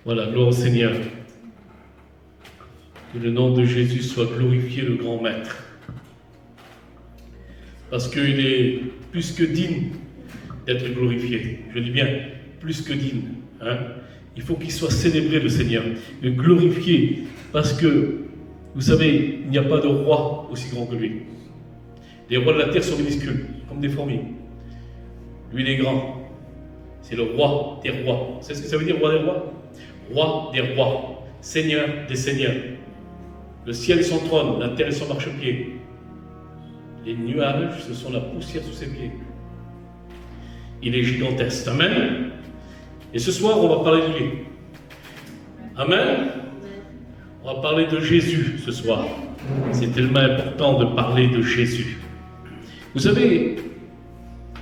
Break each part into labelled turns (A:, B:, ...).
A: Voilà, gloire au Seigneur. Que le nom de Jésus soit glorifié, le grand maître. Parce qu'il est plus que digne d'être glorifié. Je dis bien, plus que digne. Hein? Il faut qu'il soit célébré, le Seigneur, le glorifié. Parce que, vous savez, il n'y a pas de roi aussi grand que lui. Les rois de la terre sont minuscules, comme des fourmis. Lui, il est grand. C'est le roi des rois. Vous savez ce que ça veut dire, roi des rois? Roi des rois, Seigneur des seigneurs. Le ciel est son trône, la terre est son marchepied. Les nuages, ce sont la poussière sous ses pieds. Il est gigantesque. Amen. Et ce soir, on va parler de lui. Amen. On va parler de Jésus ce soir. C'est tellement important de parler de Jésus. Vous savez,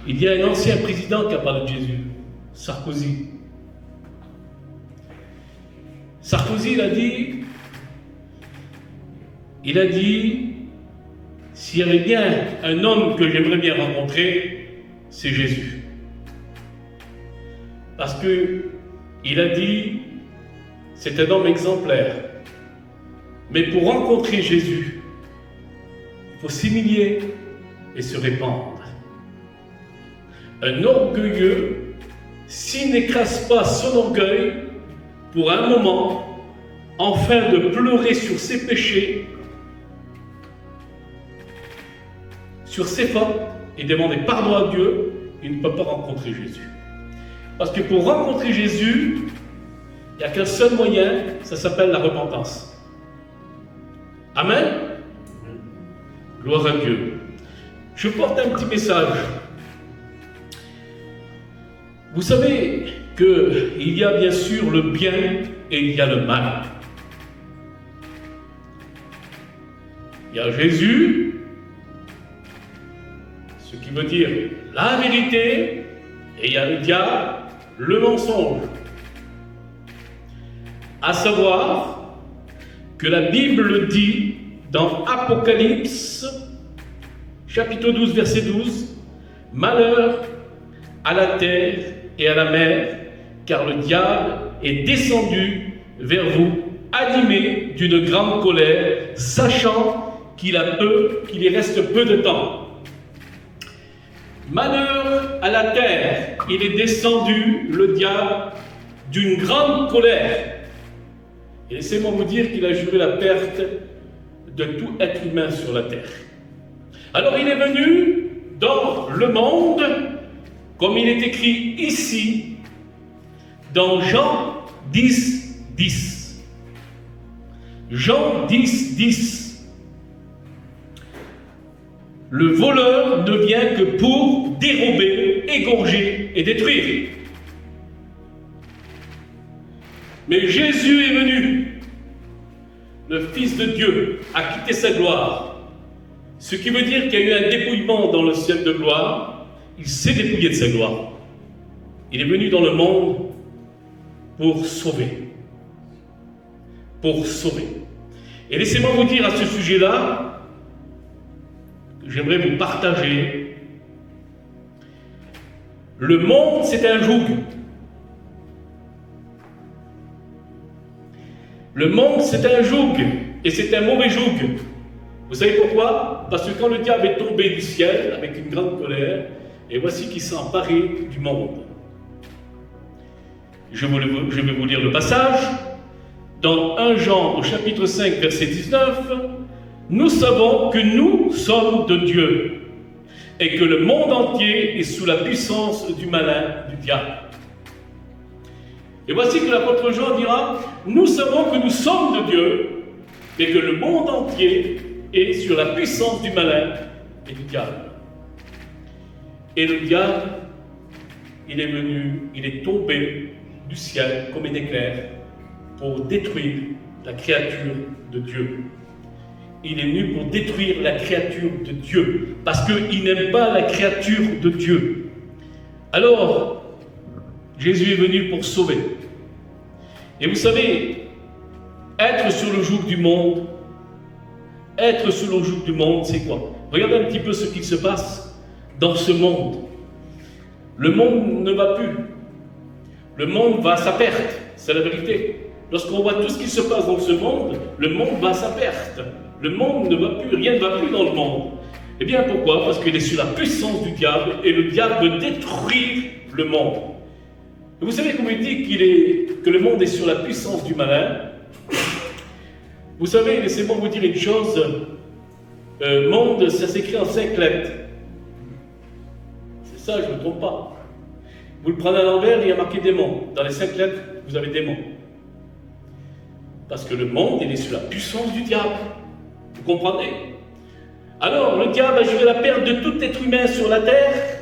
A: il y a un ancien président qui a parlé de Jésus, Sarkozy. Sarkozy, il a dit, s'il y avait bien un homme que j'aimerais bien rencontrer, c'est Jésus. Parce que il a dit, c'est un homme exemplaire. Mais pour rencontrer Jésus, il faut s'humilier et se répandre. Un orgueilleux, s'il n'écrase pas son orgueil, pour un moment, enfin de pleurer sur ses péchés, sur ses fautes, et demander pardon à Dieu, il ne peut pas rencontrer Jésus. Parce que pour rencontrer Jésus, il n'y a qu'un seul moyen, ça s'appelle la repentance. Amen. Gloire à Dieu. Je porte un petit message. Vous savez qu'il y a bien sûr le bien et il y a le mal. Il y a Jésus, ce qui veut dire la vérité, et il y a le diable, le mensonge. À savoir que la Bible dit dans Apocalypse, chapitre 12, verset 12, « Malheur à la terre et à la mer, car le diable est descendu vers vous, animé d'une grande colère, sachant qu'il y reste peu de temps. » Malheur à la terre, il est descendu, le diable, d'une grande colère. Et laissez-moi vous dire qu'il a juré la perte de tout être humain sur la terre. Alors il est venu dans le monde, comme il est écrit ici, dans Jean 10, 10. Jean 10, 10. Le voleur ne vient que pour dérober, égorger et détruire. Mais Jésus est venu, le Fils de Dieu, a quitté sa gloire. Ce qui veut dire qu'il y a eu un dépouillement dans le ciel de gloire. Il s'est dépouillé de sa gloire. Il est venu dans le monde pour sauver. Pour sauver. Et laissez-moi vous dire à ce sujet-là, que j'aimerais vous partager. Le monde, c'est un joug. Le monde, c'est un joug, et c'est un mauvais joug. Vous savez pourquoi? Parce que quand le diable est tombé du ciel, avec une grande colère, et voici qu'il s'est emparé du monde. Je vais vous lire le passage. Dans 1 Jean, au chapitre 5, verset 19, « Nous savons que nous sommes de Dieu, et que le monde entier est sous la puissance du malin, du diable. » Et voici que l'apôtre Jean dira, nous savons que nous sommes de Dieu, mais que le monde entier est sur la puissance du malin et du diable. Et le diable, il est venu, il est tombé du ciel comme un éclair pour détruire la créature de Dieu. Il est venu pour détruire la créature de Dieu, parce qu'il n'aime pas la créature de Dieu. Alors, Jésus est venu pour sauver. Et vous savez, être sur le joug du monde, c'est quoi? Regardez un petit peu ce qu'il se passe dans ce monde. Le monde ne va plus. Le monde va à sa perte. c'est la vérité. Lorsqu'on voit tout ce qui se passe dans ce monde, le monde va à sa perte. Le monde ne va plus, rien ne va plus dans le monde. Eh bien pourquoi? Parce qu'il est sous la puissance du diable et le diable veut détruire le monde. Et vous savez comment il dit que le monde est sur la puissance du malin? Vous savez, laissez-moi vous dire une chose, monde, ça s'écrit en 5 lettres. C'est ça, je ne me trompe pas. Vous le prenez à l'envers, il y a marqué démon. Dans les 5 lettres, vous avez démon. Parce que le monde, il est sous la puissance du diable. Vous comprenez? Alors, le diable a juré la perte de tout être humain sur la terre.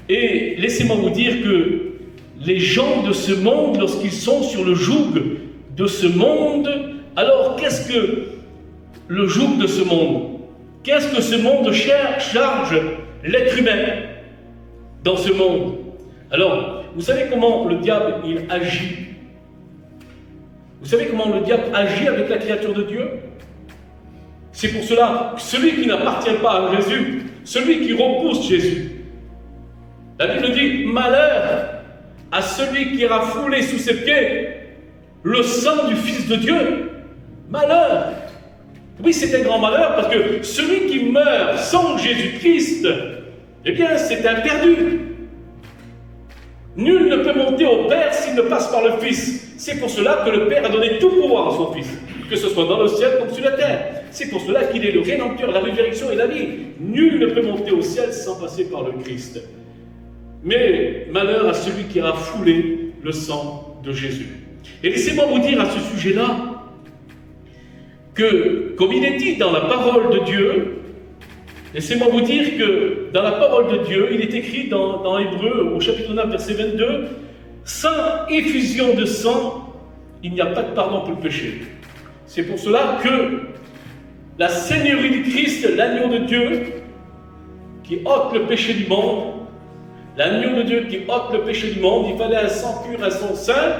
A: Et laissez-moi vous dire que les gens de ce monde, lorsqu'ils sont sur le joug de ce monde, alors qu'est-ce que le joug de ce monde? Qu'est-ce que ce monde charge l'être humain dans ce monde? Alors, vous savez comment le diable, il agit? Vous savez comment le diable agit avec la créature de Dieu? C'est pour cela que celui qui n'appartient pas à Jésus, celui qui repousse Jésus, la Bible dit, malheur à celui qui ira fouler sous ses pieds le sang du Fils de Dieu. Malheur. Oui, c'est un grand malheur parce que celui qui meurt sans Jésus-Christ, eh bien, c'est un perdu. Nul ne peut monter au Père s'il ne passe par le Fils. C'est pour cela que le Père a donné tout pouvoir à son Fils, que ce soit dans le ciel comme sur la terre. C'est pour cela qu'il est le Rédempteur, la résurrection et la vie. Nul ne peut monter au ciel sans passer par le Christ. Mais malheur à celui qui aura foulé le sang de Jésus. Et laissez-moi vous dire à ce sujet-là que, comme il est dit dans la parole de Dieu, laissez-moi vous dire que dans la parole de Dieu, il est écrit dans Hébreux, au chapitre 9, verset 22, « Sans effusion de sang, il n'y a pas de pardon pour le péché. » C'est pour cela que la Seigneurie du Christ, l'agneau de Dieu, qui ôte le péché du monde, l'agneau de Dieu qui ôte le péché du monde, il fallait un sang pur, un sang saint,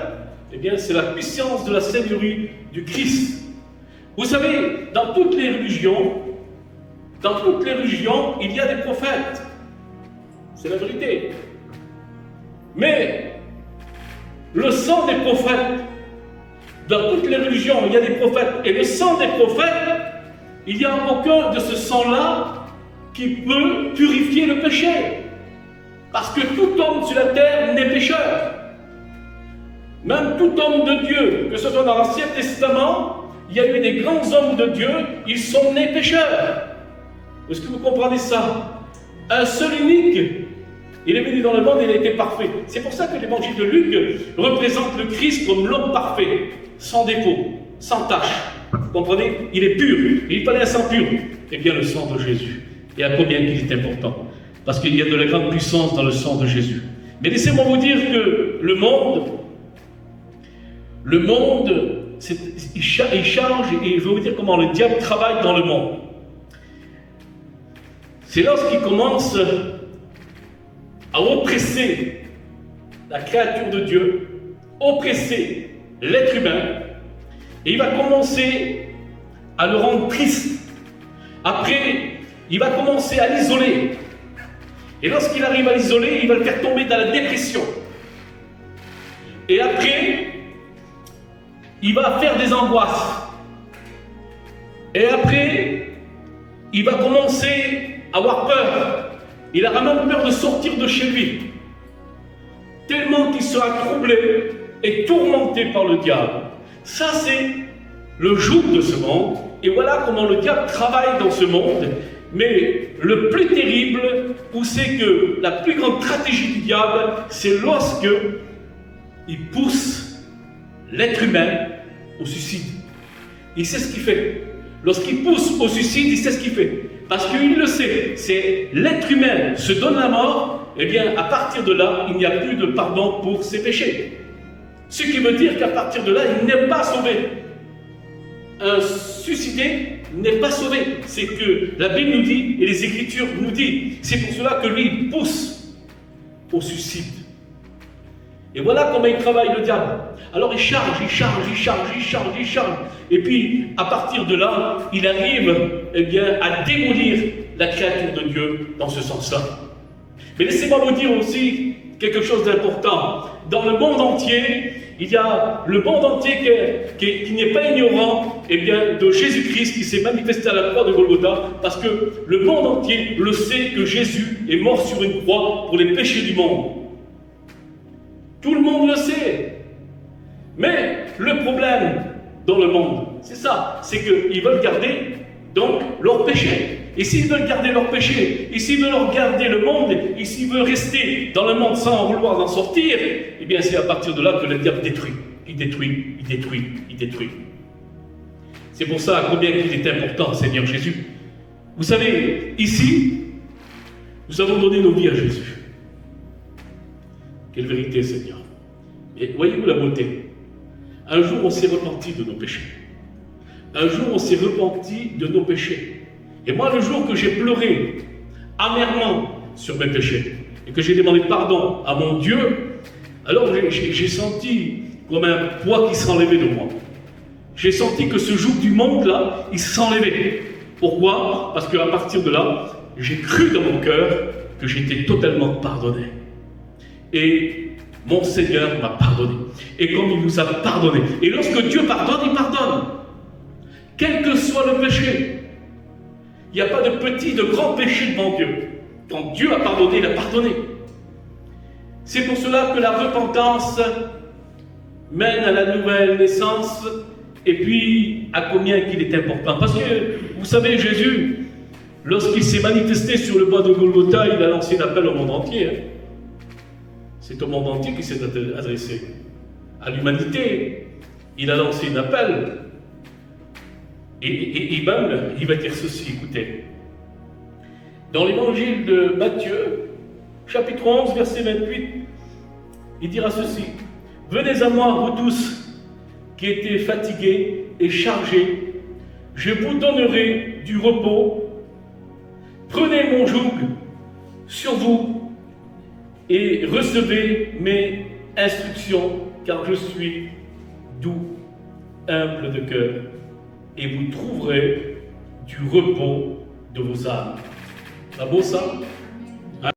A: eh bien c'est la puissance de la Seigneurie du Christ. Vous savez, dans toutes les religions, il y a des prophètes. C'est la vérité. Mais le sang des prophètes, dans toutes les religions, il y a des prophètes. Et le sang des prophètes, il n'y a aucun de ce sang-là qui peut purifier le péché. Parce que tout homme sur la terre n'est pécheur. Même tout homme de Dieu, que ce soit dans l'Ancien Testament, il y a eu des grands hommes de Dieu, ils sont nés pécheurs. Est-ce que vous comprenez ça? Un seul unique, il est venu dans le monde et il a été parfait. C'est pour ça que l'évangile de Luc représente le Christ comme l'homme parfait, sans défaut, sans tache. Vous comprenez? Il est pur, et il fallait un sang pur. Eh bien, le sang de Jésus. Et à combien qu'il est important? Parce qu'il y a de la grande puissance dans le sang de Jésus. Mais laissez-moi vous dire que le monde, il charge, et je vais vous dire comment le diable travaille dans le monde. C'est lorsqu'il commence à oppresser la créature de Dieu, oppresser l'être humain, et il va commencer à le rendre triste. Après, il va commencer à l'isoler. Et lorsqu'il arrive à l'isoler, il va le faire tomber dans la dépression. Et après, il va faire des angoisses. Et après, il va commencer à avoir peur. Il aura même peur de sortir de chez lui. Tellement qu'il sera troublé et tourmenté par le diable. Ça, c'est le joug de ce monde. Et voilà comment le diable travaille dans ce monde. Mais le plus terrible, ou c'est que la plus grande stratégie du diable, c'est lorsque il pousse l'être humain au suicide. Il sait ce qu'il fait. Lorsqu'il pousse au suicide, il sait ce qu'il fait. Parce qu'il le sait, c'est l'être humain se donne la mort, et bien à partir de là, il n'y a plus de pardon pour ses péchés. Ce qui veut dire qu'à partir de là, il n'est pas sauvé. Un suicidé n'est pas sauvé. C'est que la Bible nous dit, et les Écritures nous disent, c'est pour cela que lui, il pousse au suicide. Et voilà comment il travaille le diable. Alors il charge. Et puis, à partir de là, il arrive à démolir la créature de Dieu dans ce sens-là. Mais laissez-moi vous dire aussi quelque chose d'important. Dans le monde entier, Il y a le monde entier qui n'est pas ignorant de Jésus-Christ qui s'est manifesté à la croix de Golgotha, parce que le monde entier le sait que Jésus est mort sur une croix pour les péchés du monde. Tout le monde le sait. Mais le problème dans le monde, c'est ça, c'est qu'ils veulent garder donc leur péché. Et s'ils veulent garder leur péché, et s'ils veulent garder le monde, et s'ils veulent rester dans le monde sans vouloir en sortir, eh bien c'est à partir de là que le diable détruit. Il détruit, il détruit, il détruit. C'est pour ça combien il est important, Seigneur Jésus. Vous savez, ici, nous avons donné nos vies à Jésus. Quelle vérité, Seigneur. Et voyez-vous la beauté. Un jour, on s'est repenti de nos péchés. Un jour, on s'est repenti de nos péchés. Et moi, le jour que j'ai pleuré amèrement sur mes péchés et que j'ai demandé pardon à mon Dieu, alors j'ai senti comme un poids qui s'enlevait de moi. J'ai senti que ce joug du monde-là, il s'enlevait. Pourquoi? Parce qu'à partir de là, j'ai cru dans mon cœur que j'étais totalement pardonné. Et mon Seigneur m'a pardonné. Et comme il nous a pardonné. Et lorsque Dieu pardonne, il pardonne. Quel que soit le péché. Il n'y a pas de petit, de grand péché devant Dieu. Quand Dieu a pardonné, il a pardonné. C'est pour cela que la repentance mène à la nouvelle naissance. Et puis, à combien qu'il est important. Parce que, vous savez, Jésus, lorsqu'il s'est manifesté sur le bois de Golgotha, il a lancé un appel au monde entier. C'est au monde entier qu'il s'est adressé. À l'humanité, il a lancé un appel. Et même, il va dire ceci, écoutez. Dans l'évangile de Matthieu, chapitre 11, verset 28, il dira ceci. « Venez à moi, vous tous, qui étaient fatigués et chargés, je vous donnerai du repos. Prenez mon joug sur vous et recevez mes instructions, car je suis doux, humble de cœur, et vous trouverez du repos de vos âmes. » Pas beau ça?